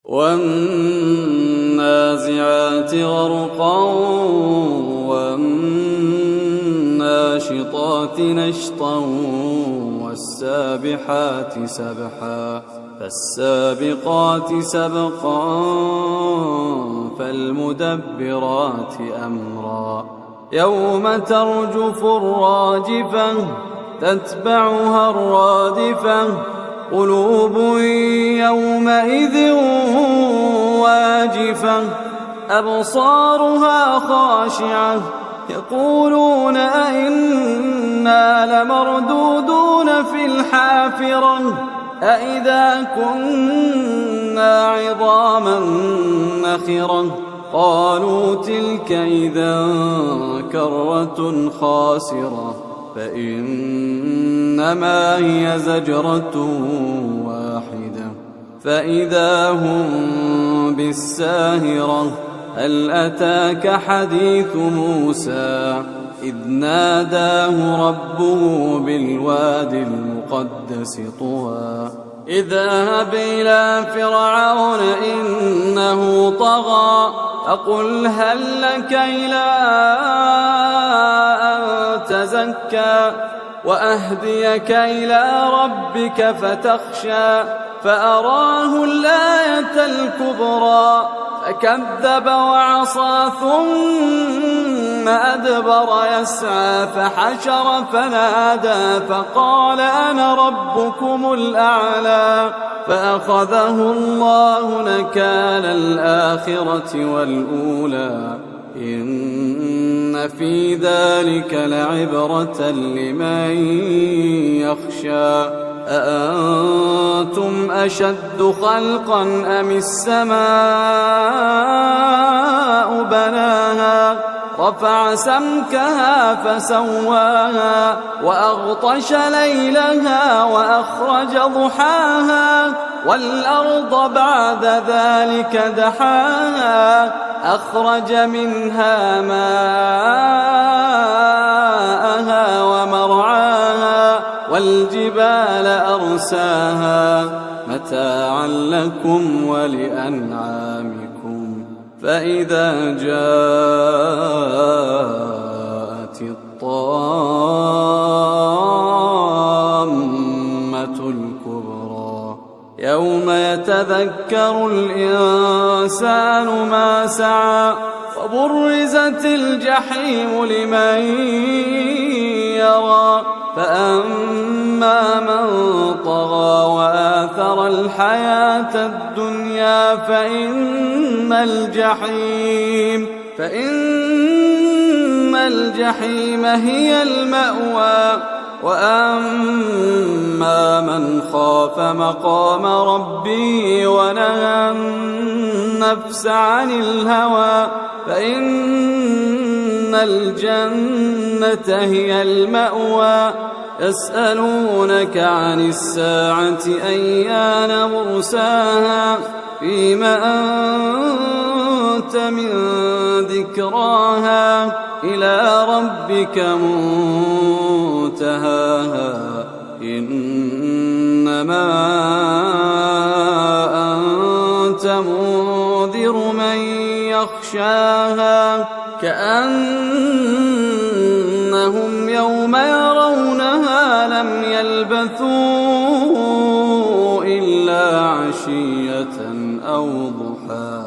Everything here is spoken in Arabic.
والنازعات غرقا والناشطات نشطا والسابحات سبحا فالسابقات سبقا فالمدبرات أمرا يوم ترجف الراجفة تتبعها الرادفة قلوب يومئذ واجفة أبصارها خاشعة يقولون أئنا لمردودون في الحافرة أئذا كنا عظاما نخرة قالوا تلك إذا كرة خاسرة فإنما هي زجرة واحدة فإذا هم بالساهرة هل أتاك حديث موسى إذ ناداه ربه بالواد المقدس طوى اذهب إلى فرعون إنه طغى فقل هل لك إلى أن تزكى وأهديك إلى ربك فتخشى فأراه الآية الكبرى فكذب وعصى ثم أدبر يسعى فحشر فنادى فقال أنا ربكم الأعلى فأخذه الله نكال الآخرة والأولى إن في ذلك لعبرة لمن يخشى أأنتم أشد خلقا أم السماء بناها رفع سمكها فسواها وأغطش ليلها وأخرج ضحاها والأرض بعد ذلك دحاها أخرج منها ماءها ومرعاها والجبال أرساها متاعا لكم ولأنعامكم فإذا جاءت الطامة الكبرى يوم يتذكر الإنسان ما سعى وبرزت الجحيم لمن يرى فأما من طغى وآثر الحياة الدنيا فإن الجحيم هي المأوى وأما من خاف مقام ربه ونهى النفس عن الهوى فإن الجنة هي المأوى يسألونك عن الساعة أيان مرساها فيم أنت من ذكراها إلى ربك منتهاها إنما أنت منذر من يخشاها كأنهم يوم يرونها لم يلبثوا إلا عشية أو ضحاها.